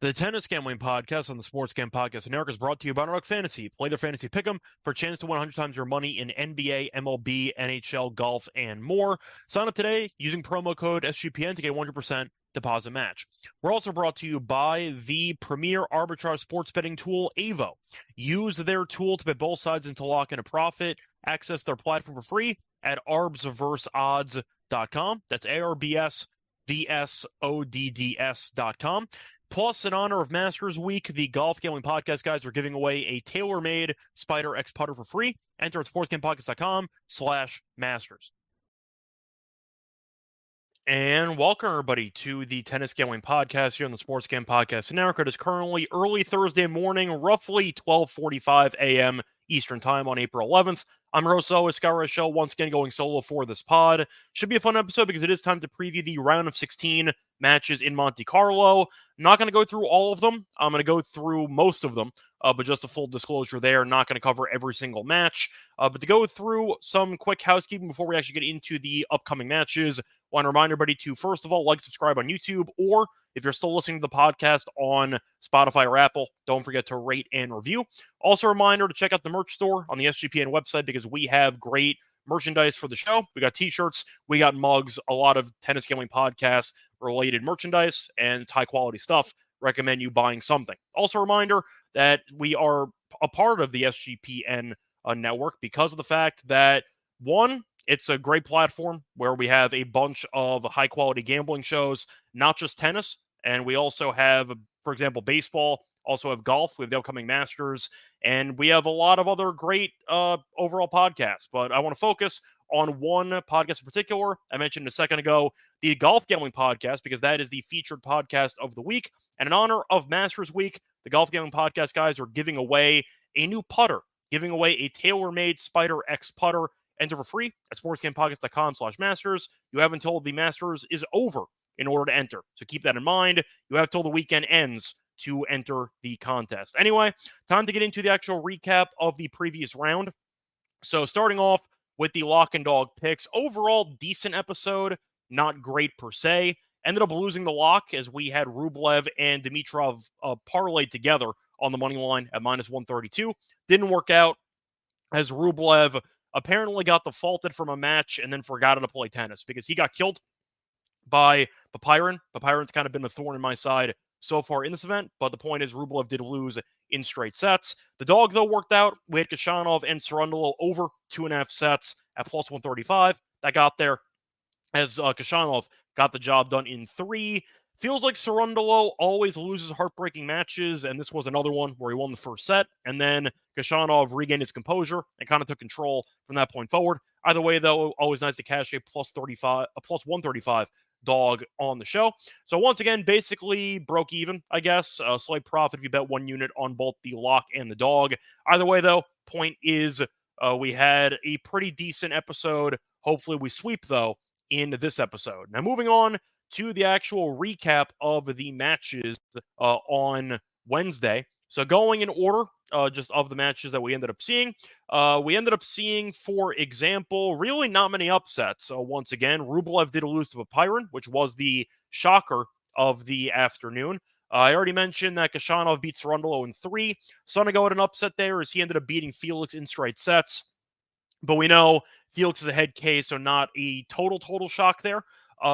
The Tennis Gambling Podcast on the Sports Gam Podcast Network is brought to you by Underdog Fantasy. Play their fantasy pick'em for a chance to win 100 times your money in NBA, MLB, NHL, golf, and more. Sign up today using promo code SGPN to get 100% deposit match. We're also brought to you by the premier arbitrage sports betting tool, Avo. Use their tool to bet both sides into lock in a profit. Access their platform for free at arbsverseodds.com. That's ARBSVSODDS.com. Plus, in honor of Masters Week, the Golf Gambling Podcast guys are giving away a tailor-made Spider X putter for free. Enter at sportsgampodcast.com/masters. And welcome, everybody, to the Tennis Gambling Podcast here on the Sports Gam Podcast Network. It is currently early Thursday morning, roughly 12:45 a.m. Eastern Time on April 11th. I'm your host, always, Scott Reichel, once again going solo for this pod. Should be a fun episode because it is time to preview the round of 16 matches in Monte Carlo. I'm not going to go through all of them. I'm going to go through most of them, but just a full disclosure there, not going to cover every single match. But to go through some quick housekeeping before we actually get into the upcoming matches, I want to remind everybody to, first of all, like, subscribe on YouTube, or if you're still listening to the podcast on Spotify or Apple, don't forget to rate and review. Also, a reminder to check out the merch store on the SGPN website because we have great merchandise for the show. We got t-shirts, we got mugs, a lot of Tennis Gambling Podcast related merchandise, and it's high quality stuff. Recommend you buying something. Also, a reminder that we are a part of the SGPN network because of the fact that, one, it's a great platform where we have a bunch of high quality gambling shows, not just tennis. And we also have, for example, baseball, also have golf. We have the upcoming Masters, and we have a lot of other great overall podcasts. But I want to focus on one podcast in particular. I mentioned a second ago, the Golf Gambling Podcast, because that is the featured podcast of the week. And in honor of Masters Week, the Golf Gambling Podcast guys are giving away a new putter, giving away a tailor-made Spider X putter. Enter for free at sportsgampodcast.com/masters. You have until the Masters is over in order to enter. So keep that in mind. You have till the weekend ends to enter the contest. Anyway, time to get into the actual recap of the previous round. So starting off with the lock and dog picks. Overall, decent episode, not great per se. Ended up losing the lock as we had Rublev and Dimitrov parlayed together on the money line at -132. Didn't work out as Rublev apparently got defaulted from a match and then forgot how to play tennis because he got killed by Papirin. Papirin's kind of been a thorn in my side so far in this event, but the point is Rublev did lose in straight sets. The dog, though, worked out. We had Khachanov and Cerundolo over 2.5 sets at +135. That got there as Khachanov got the job done in 3. Feels like Cerundolo always loses heartbreaking matches, and this was another one where he won the first set, and then Khachanov regained his composure and kind of took control from that point forward. Either way, though, always nice to cash a +135 dog on the show. So once again, basically broke even, I guess. A slight profit if you bet one unit on both the lock and the dog. Either way, though, point is we had a pretty decent episode. Hopefully we sweep, though, in this episode. Now moving on to the actual recap of the matches on Wednesday. So going in order, just of the matches that we ended up seeing. For example, really not many upsets. So once again, Rublev did lose to Papirin, which was the shocker of the afternoon. I already mentioned that Khachanov beat Cerundolo in 3. Sonego had an upset there as he ended up beating Felix in straight sets. But we know Felix is a head case, so not a total shock there.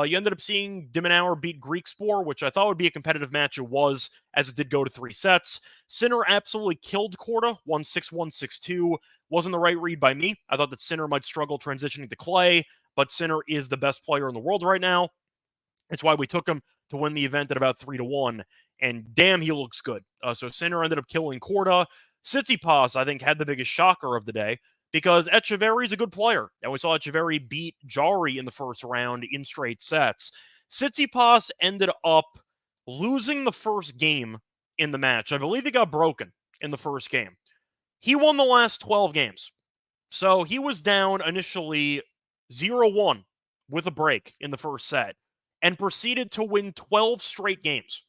You ended up seeing Dimenauer beat Griekspoor, which I thought would be a competitive match. It was, as it did go to 3 sets. Sinner absolutely killed Korda, 1-6, 1-6-2. Wasn't the right read by me. I thought that Sinner might struggle transitioning to clay, but Sinner is the best player in the world right now. That's why we took him to win the event at about 3-1. And damn, he looks good. So Sinner ended up killing Korda. Tsitsipas, I think, had the biggest shocker of the day, because Etcheverry is a good player, and we saw Etcheverry beat Jari in the first round in straight sets. Tsitsipas ended up losing the first game in the match. I believe he got broken in the first game. He won the last 12 games. So he was down initially 0-1 with a break in the first set and proceeded to win 12 straight games.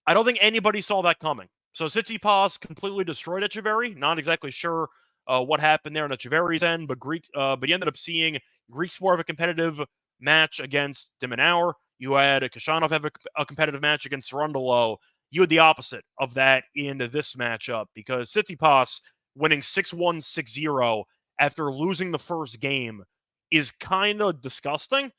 I don't think anybody saw that coming. So Tsitsipas completely destroyed Etcheverry. Not exactly sure what happened there on Etcheverry's end, but he ended up seeing Griekspoor have a competitive match against Dimenauer. You had Khachanov have a competitive match against Cerundolo. You had the opposite of that in this matchup because Tsitsipas winning 6-1, 6-0 after losing the first game is kind of disgusting.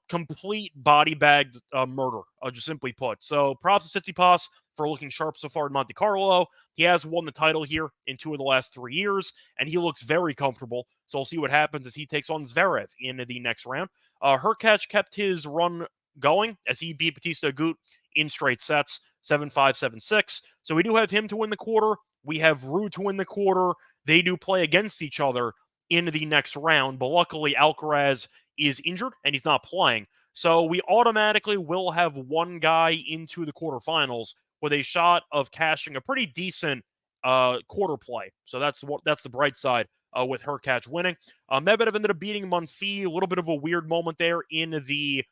Complete body bagged murder, just simply put. So props to Tsitsipas for looking sharp so far in Monte Carlo. He has won the title here in 2 of the last 3 years, and he looks very comfortable. So we'll see what happens as he takes on Zverev in the next round. Hurkacz kept his run going as he beat Bautista Agut in straight sets, 7-5, 7-6. So we do have him to win the quarter. We have Ruud to win the quarter. They do play against each other in the next round, but luckily Alcaraz is injured and he's not playing. So we automatically will have one guy into the quarterfinals with a shot of cashing a pretty decent quarter play. So that's the bright side with Hurkacz winning. Medvedev ended up beating Monfils. A little bit of a weird moment there in the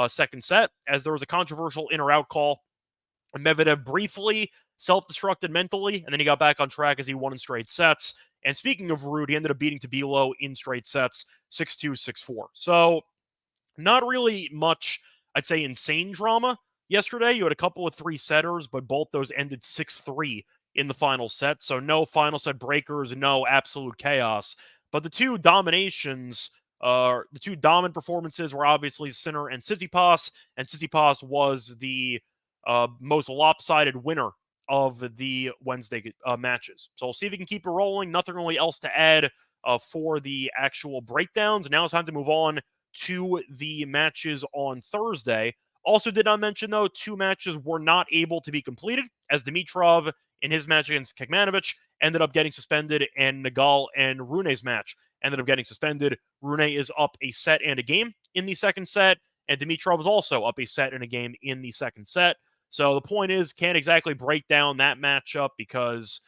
second set as there was a controversial in or out call. Medvedev briefly self-destructed mentally, and then he got back on track as he won in straight sets. And speaking of Ruud, he ended up beating Tabilo in straight sets, 6-2, 6-4. So not really much, I'd say, insane drama yesterday. You had a couple of 3-setters, but both those ended 6-3 in the final set. So no final set breakers, no absolute chaos. But the two dominations, the two dominant performances were obviously Sinner and Tsitsipas was the most lopsided winner of the Wednesday matches. So we'll see if he can keep it rolling. Nothing really else to add for the actual breakdowns. Now it's time to move on to the matches on Thursday. Also did not mention, though, 2 matches were not able to be completed as Dimitrov in his match against Kekmanovic ended up getting suspended, and Nagal and Rune's match ended up getting suspended. Rune is up a set and a game in the second set, and Dimitrov is also up a set and a game in the second set. So the point is, can't exactly break down that matchup because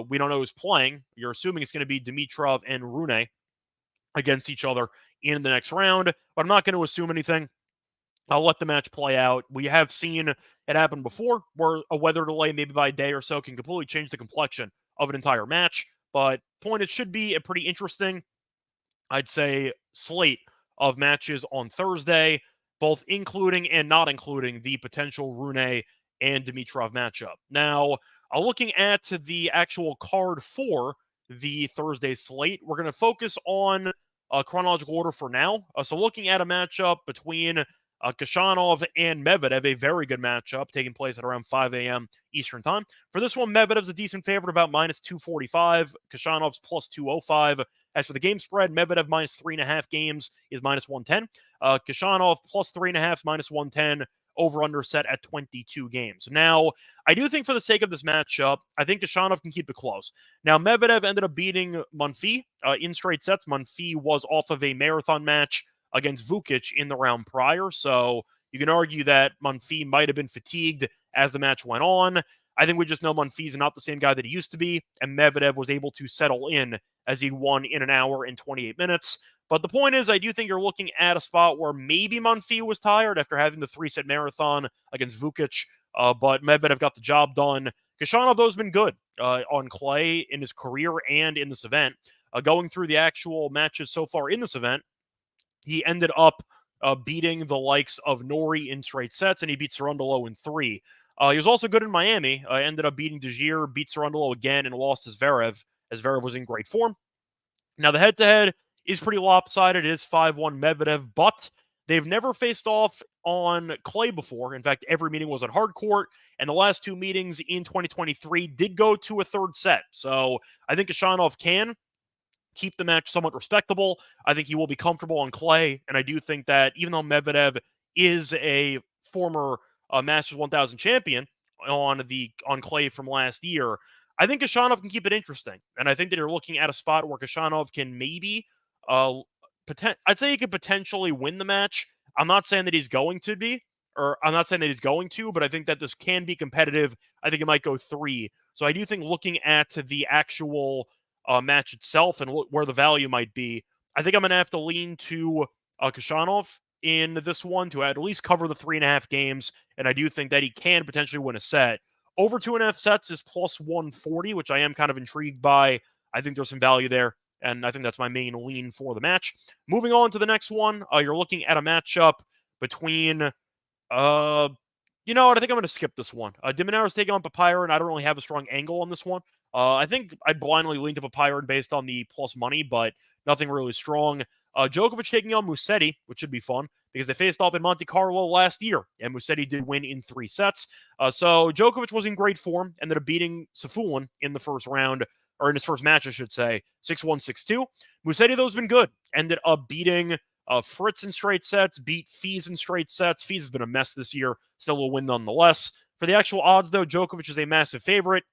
we don't know who's playing. You're assuming it's going to be Dimitrov and Rune against each other in the next round, but I'm not going to assume anything. I'll let the match play out. We have seen it happen before where a weather delay, maybe by a day or so, can completely change the complexion of an entire match. But point, it should be a pretty interesting, I'd say, slate of matches on Thursday, both including and not including the potential Rune and Dimitrov matchup. Now, looking at the actual card for the Thursday slate, we're going to focus on chronological order for now. So looking at a matchup between Khachanov and Medvedev, a very good matchup taking place at around 5 a.m. Eastern time. For this one, Medvedev's a decent favorite, about minus 245. Khachanov's plus 205. As for the game spread, Medvedev minus 3.5 games is minus 110. Khachanov plus 3.5, minus 110. Over-under set at 22 games. Now, I do think for the sake of this matchup, I think Khachanov can keep it close. Now, Medvedev ended up beating Monfils in straight sets. Monfils was off of a marathon match against Vukic in the round prior, so you can argue that Monfils might have been fatigued as the match went on. I think we just know Monfils is not the same guy that he used to be, and Medvedev was able to settle in as he won in an hour and 28 minutes. But the point is, I do think you're looking at a spot where maybe Monfils was tired after having the 3-set marathon against Vukic, but Medvedev got the job done. Khachanov, though, has been good on clay in his career and in this event. Going through the actual matches so far in this event, he ended up beating the likes of Nori in straight sets, and he beat Cerundolo in 3. He was also good in Miami. Ended up beating Desir, beat Cerundolo again, and lost to Zverev, as Zverev was in great form. Now, the head-to-head is pretty lopsided. It is 5-1 Medvedev, but they've never faced off on clay before. In fact, every meeting was on hard court, and the last 2 meetings in 2023 did go to a third set. So I think Khachanov can keep the match somewhat respectable. I think he will be comfortable on clay, and I do think that even though Medvedev is a former Masters 1000 champion on clay from last year, I think Khachanov can keep it interesting, and I think that you're looking at a spot where Khachanov can maybe, I'd say he could potentially win the match. I'm not saying that he's going to be, or I'm not saying that he's going to, but I think that this can be competitive. I think it might go 3. So I do think looking at the actual match itself and where the value might be, I think I'm going to have to lean to Khachanov in this one to at least cover the 3.5 games, and I do think that he can potentially win a set. Over 2.5 sets is plus 140, which I am kind of intrigued by. I think there's some value there, and I think that's my main lean for the match. Moving on to the next one, you're looking at a matchup between You know what? I think I'm going to skip this one. De Minaur's taking on Papyron. I don't really have a strong angle on this one. I think I blindly leaned to Papyron based on the plus money, but nothing really strong. Djokovic taking on Musetti, which should be fun because they faced off in Monte Carlo last year, and Musetti did win in 3 sets. So Djokovic was in great form, ended up beating Safulin in the first round, or in his first match, I should say, 6-1, 6-2. Musetti, though, has been good. Ended up beating Fritz in straight sets, beat Fees in straight sets. Fees has been a mess this year, still a win nonetheless. For the actual odds, though, Djokovic is a massive favorite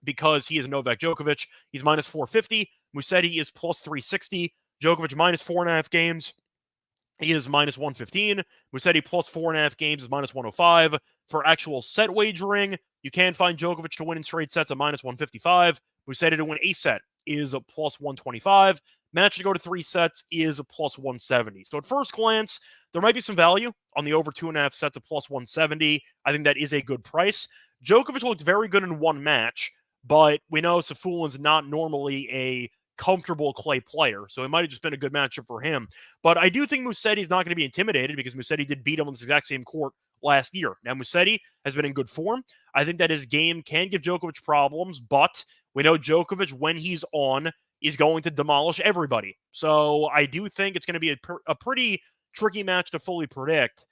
because he is Novak Djokovic. He's minus 450. Musetti is plus 360. Djokovic minus 4.5 games. He is minus 115. Musetti plus 4.5 games is minus 105. For actual set wagering, you can find Djokovic to win in straight sets at minus 155. Musetti to win a set is a plus 125. Match to go to 3 sets is a plus 170. So at first glance, there might be some value on the over 2.5 sets of plus 170. I think that is a good price. Djokovic looked very good in one match, but we know Safulin's not normally a comfortable clay player, so it might have just been a good matchup for him. But I do think Musetti's not going to be intimidated because Musetti did beat him on this exact same court last year. Now, Musetti has been in good form. I think that his game can give Djokovic problems, but we know Djokovic, when he's on, is going to demolish everybody. So I do think it's going to be a pretty tricky match to fully predict.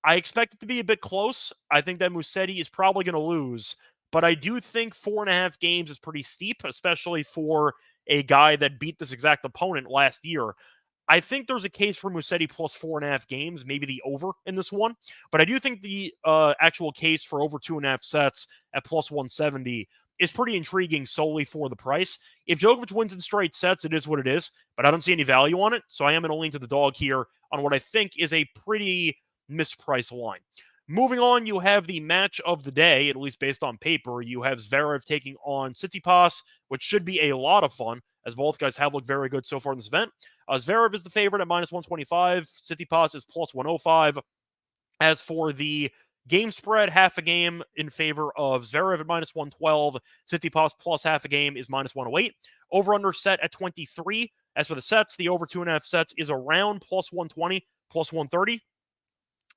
I expect it to be a bit close. I think that Musetti is probably going to lose, but I do think 4.5 games is pretty steep, especially for a guy that beat this exact opponent last year. I think there's a case for Musetti plus 4.5 games, maybe the over in this one. But I do think the actual case for over 2.5 sets at plus 170 is pretty intriguing solely for the price. If Djokovic wins in straight sets, it is what it is, but I don't see any value on it. So I am going to lean to the dog here on what I think is a pretty mispriced line. Moving on, you have the match of the day, at least based on paper. You have Zverev taking on Tsitsipas, which should be a lot of fun, as both guys have looked very good so far in this event. Zverev is the favorite at minus 125. Tsitsipas is plus 105. As for the game spread, half a game in favor of Zverev at minus 112. Tsitsipas plus half a game is minus 108. Over-under set at 23. As for the sets, the over 2.5 sets is around plus 120, plus 130.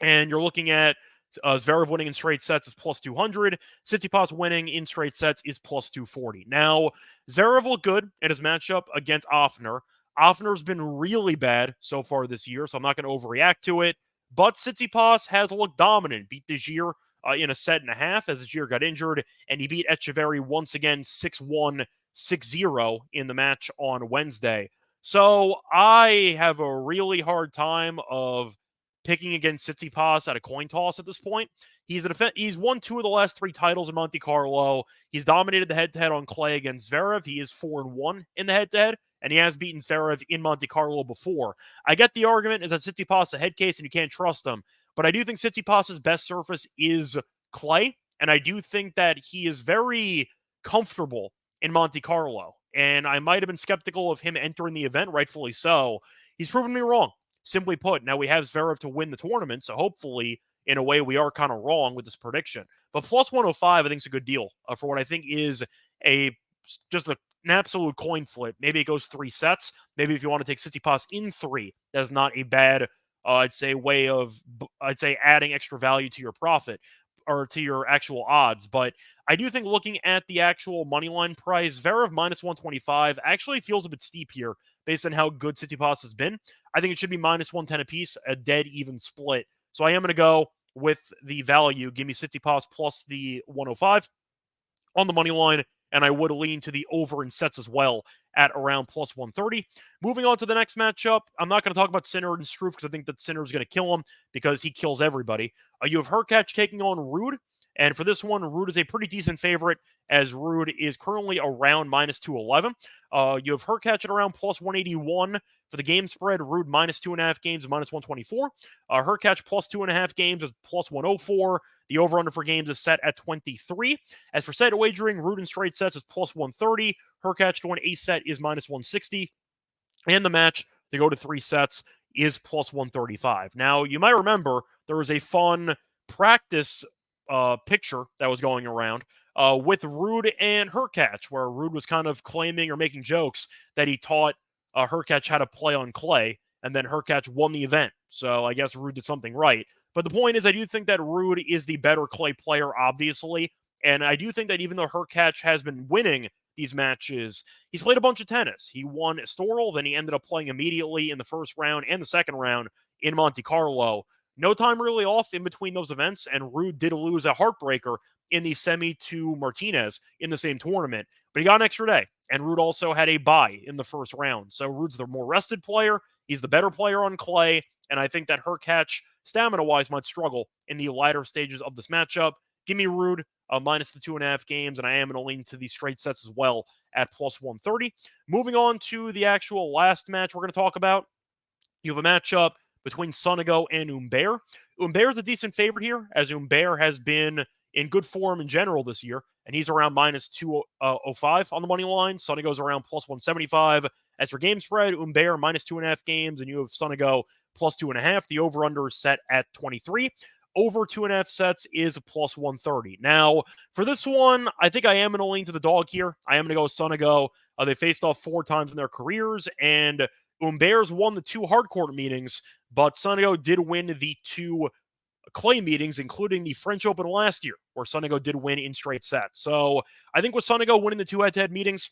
And you're looking at Zverev winning in straight sets is plus 200. Tsitsipas winning in straight sets is plus 240. Now, Zverev looked good in his matchup against Offner. Offner's been really bad so far this year, so I'm not going to overreact to it. But Tsitsipas has looked dominant. Beat Desir in a set and a half as Desir got injured, and he beat Etcheverry once again 6-1, 6-0 in the match on Wednesday. So I have a really hard time of picking against Tsitsipas at a coin toss at this point. He's won 2 of the last 3 titles in Monte Carlo. He's dominated the head-to-head on clay against Zverev. He is 4-1 in the head-to-head, and he has beaten Zverev in Monte Carlo before. I get the argument is that Tsitsipas is a head case and you can't trust him, but I do think Tsitsipas's best surface is clay, and I do think that he is very comfortable in Monte Carlo, and I might have been skeptical of him entering the event, rightfully so. He's proven me wrong. Simply put, now we have Zverev to win the tournament, so hopefully, in a way, we are kind of wrong with this prediction. But plus 105, I think, is a good deal for what I think is just an absolute coin flip. Maybe it goes 3 sets. Maybe if you want to take Tsitsipas in 3, that's not a bad, I'd say, adding extra value to your profit or to your actual odds. But I do think looking at the actual money line price, Zverev minus 125 actually feels a bit steep here based on how good Tsitsipas has been. I think it should be minus 110 apiece, a dead even split. So I am going to go with the value. Give me Tsitsipas plus the 105 on the money line, and I would lean to the over in sets as well at around plus 130. Moving on to the next matchup, I'm not going to talk about Sinner and Struff because I think that Sinner is going to kill him because he kills everybody. You have Hurkacz taking on Ruud, and for this one, Ruud is a pretty decent favorite as Ruud is currently around minus 211. You have Hurkacz at around plus 181 for the game spread. Ruud minus 2.5 games, minus 124. Hurkacz plus 2.5 games is plus 104. The over-under for games is set at 23. As for set wagering, Ruud in straight sets is plus 130. Hurkacz to win a set is minus 160. And the match to go to 3 sets is plus 135. Now, you might remember there was a fun practice picture that was going around with Ruud and Hurkacz, where Ruud was kind of claiming or making jokes that he taught Hurkacz how to play on clay, and then Hurkacz won the event. So I guess Ruud did something right. But the point is, I do think that Ruud is the better clay player, obviously. And I do think that even though Hurkacz has been winning these matches, he's played a bunch of tennis. He won Estoril, then he ended up playing immediately in the first round and the second round in Monte Carlo. No time really off in between those events, and Ruud did lose a heartbreaker in the semi to Martinez in the same tournament. But he got an extra day, and Ruud also had a bye in the first round. So Ruud's the more rested player. He's the better player on clay, and I think that Hurkacz, stamina-wise, might struggle in the latter stages of this matchup. Give me Ruud minus the 2.5 games, and I am going to lean to the straight sets as well at plus 130. Moving on to the actual last match we're going to talk about. You have a matchup between Sonego and Humbert. Humbert's a decent favorite here, as Humbert has been in good form in general this year, and he's around minus 205 on the money line. Sonego's around plus 175. As for game spread, Humbert minus 2.5 games, and you have Sonego plus 2.5. The over-under is set at 23. Over 2.5 sets is plus 130. Now, for this one, I think I am going to lean to the dog here. I am going to go with Sonego. They faced off 4 times in their careers, and Humbert's won the 2 hardcourt meetings, but Sonego did win the 2 clay meetings, including the French Open last year, where Sonego did win in straight sets. So I think with Sonego winning the 2 head-to-head meetings,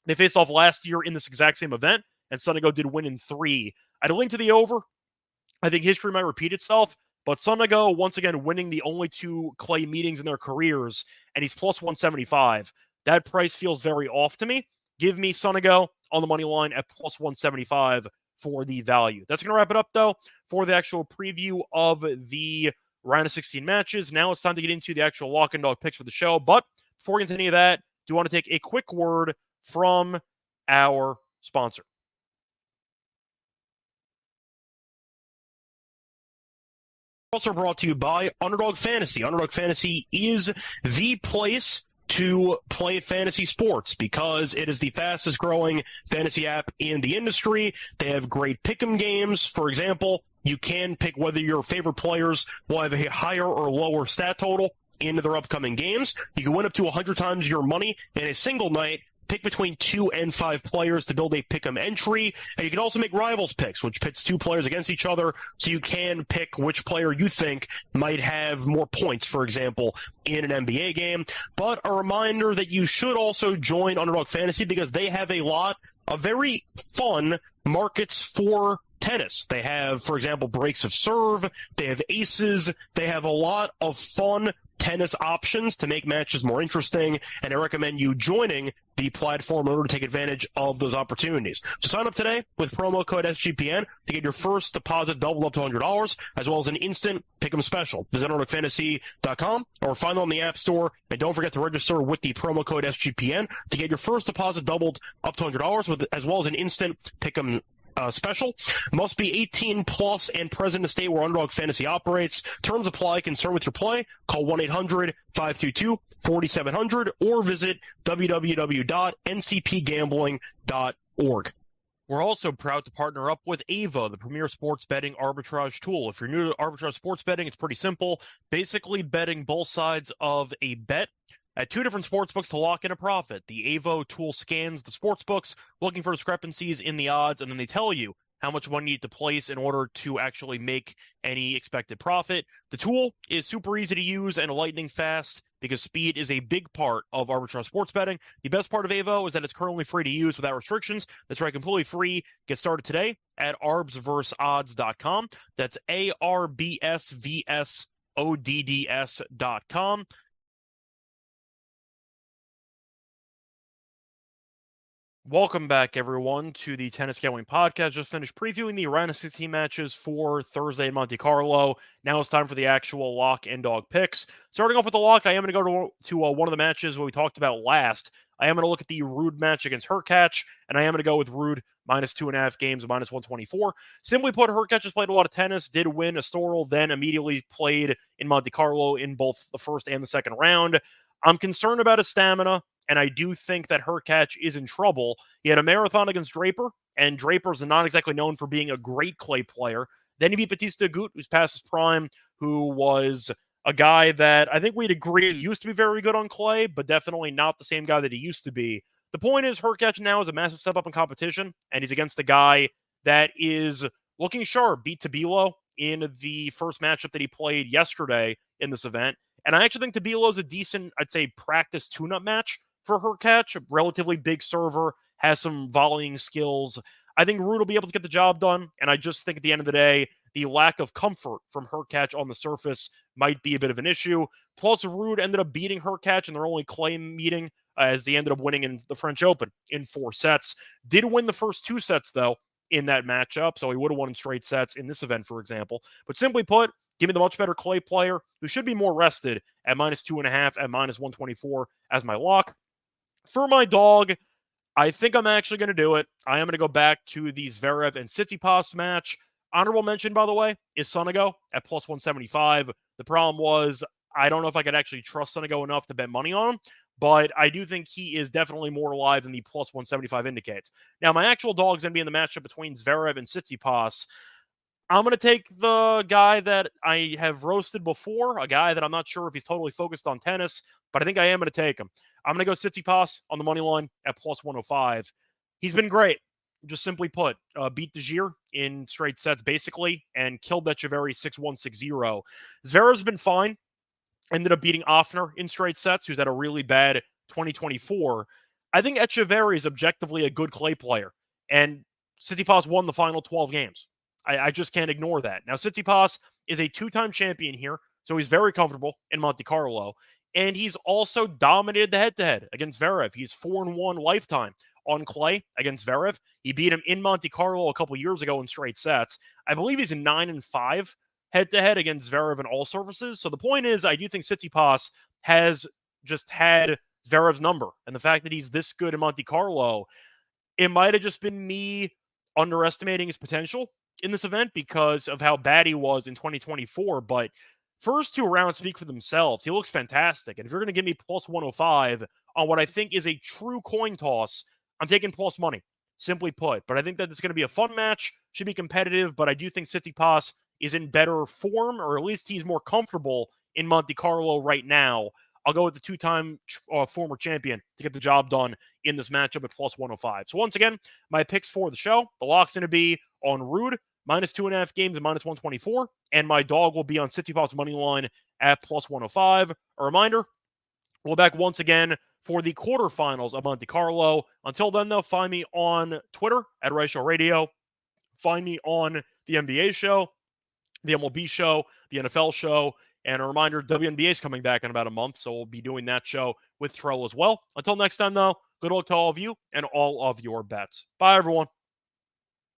they faced off last year in this exact same event, and Sonego did win in 3. I'd link to the over. I think history might repeat itself, but Sonego, once again, winning the only 2 clay meetings in their careers, and he's plus 175. That price feels very off to me. Give me Sonego on the money line at plus 175 for the value. That's going to wrap it up, though, for the actual preview of the round of 16 matches. Now it's time to get into the actual lock and dog picks for the show. But before we get into any of that, do want to take a quick word from our sponsor. Also brought to you by Underdog Fantasy. Underdog Fantasy is the place to play fantasy sports because it is the fastest growing fantasy app in the industry. They have great pick'em games. For example, you can pick whether your favorite players will have a higher or lower stat total in their upcoming games. You can win up to 100 times your money in a single night. Pick between 2 and 5 players to build a pick'em entry. And you can also make rivals picks, which pits 2 players against each other. So you can pick which player you think might have more points, for example, in an NBA game. But a reminder that you should also join Underdog Fantasy because they have a lot of very fun markets for tennis. They have, for example, breaks of serve. They have aces. They have a lot of fun tennis options to make matches more interesting, and I recommend you joining the platform in order to take advantage of those opportunities. So sign up today with promo code SGPN to get your first deposit doubled up to $100, as well as an instant pick'em special. Visit underdogfantasy.com or find them on the App Store, and don't forget to register with the promo code SGPN to get your first deposit doubled up to $100, as well as an instant pick'em special. Must be 18 plus and present in the state where Underdog Fantasy operates. Terms apply. Concern with your play? Call 1-800-522-4700 or visit www.ncpgambling.org. We're also proud to partner up with Ava, the premier sports betting arbitrage tool. If you're new to arbitrage sports betting, it's pretty simple. Basically betting both sides of a bet at 2 different sportsbooks to lock in a profit. The AVO tool scans the sportsbooks, looking for discrepancies in the odds, and then they tell you how much money you need to place in order to actually make any expected profit. The tool is super easy to use and lightning fast because speed is a big part of arbitrage sports betting. The best part of AVO is that it's currently free to use without restrictions. That's right, completely free. Get started today at arbsversusodds.com. That's ARBSVSODDS.com. Welcome back, everyone, to the Tennis Gambling Podcast. Just finished previewing the round of 16 matches for Thursday in Monte Carlo. Now it's time for the actual lock and dog picks. Starting off with the lock, I am going to go to one of the matches we talked about last. I am going to look at the Ruud match against Hurkacz, and I am going to go with Ruud minus 2.5 games, minus 124. Simply put, Hurkacz has played a lot of tennis, did win Estoril, then immediately played in Monte Carlo in both the first and the second round. I'm concerned about his stamina, and I do think that Hurkacz is in trouble. He had a marathon against Draper, and Draper's not exactly known for being a great clay player. Then he beat Batista Agut, who's past his prime, who was a guy that I think we'd agree used to be very good on clay, but definitely not the same guy that he used to be. The point is, Hurkacz now is a massive step up in competition, and he's against a guy that is looking sharp. Beat Tabilo in the first matchup that he played yesterday in this event. And I actually think Tabilo's a decent, I'd say, practice tune-up match for Hurkacz. A relatively big server, has some volleying skills. I think Ruud will be able to get the job done, and I just think at the end of the day, the lack of comfort from Hurkacz on the surface might be a bit of an issue. Plus, Ruud ended up beating Hurkacz in their only clay meeting as they ended up winning in the French Open in 4 sets. Did win the first 2 sets, though, in that matchup, so he would have won in straight sets in this event, for example. But simply put, give me the much better clay player who should be more rested at -2.5, at -124 as my lock. For my dog, I think I'm actually going to do it. I am going to go back to the Zverev and Tsitsipas match. Honorable mention, by the way, is Sonego at +175. The problem was I don't know if I could actually trust Sonego enough to bet money on him, but I do think he is definitely more alive than the +175 indicates. Now, my actual dog's going to be in the matchup between Zverev and Tsitsipas. I'm going to take the guy that I have roasted before, a guy that I'm not sure if he's totally focused on tennis, but I think I am going to take him. I'm going to go Tsitsipas on the money line at +105. He's been great, just simply put. Beat De Gere in straight sets, basically, and killed Etcheverry 6-1, 6-0. Zverev's been fine. Ended up beating Offner in straight sets, who's had a really bad 2024. I think Etcheverry is objectively a good clay player, and Tsitsipas won the final 12 games. I just can't ignore that. Now, Tsitsipas is a 2-time champion here, so he's very comfortable in Monte-Carlo, and he's also dominated the head-to-head against Zverev. He's 4-1 lifetime on clay against Zverev. He beat him in Monte-Carlo a couple years ago in straight sets. I believe he's 9-5 head-to-head against Zverev in all surfaces. So the point is, I do think Tsitsipas has just had Zverev's number, and the fact that he's this good in Monte-Carlo, it might have just been me underestimating his potential in this event because of how bad he was in 2024, but first 2 rounds speak for themselves. He looks fantastic, and if you're going to give me +105 on what I think is a true coin toss, I'm taking plus money, simply put. But I think that it's going to be a fun match, should be competitive, but I do think Tsitsipas is in better form, or at least he's more comfortable in Monte-Carlo right now. I'll go with the 2-time former champion to get the job done in this matchup at +105. So once again, my picks for the show, the lock's going to be on Ruud, -2.5 games and -124, and my dog will be on Tsitsipas money line at +105. A reminder, we'll be back once again for the quarterfinals of Monte-Carlo. Until then, though, find me on Twitter at Reichel Radio. Find me on the NBA show, the MLB show, the NFL show, and a reminder, WNBA is coming back in about a month, so we'll be doing that show with Terrell as well. Until next time, though, good luck to all of you and all of your bets. Bye, everyone.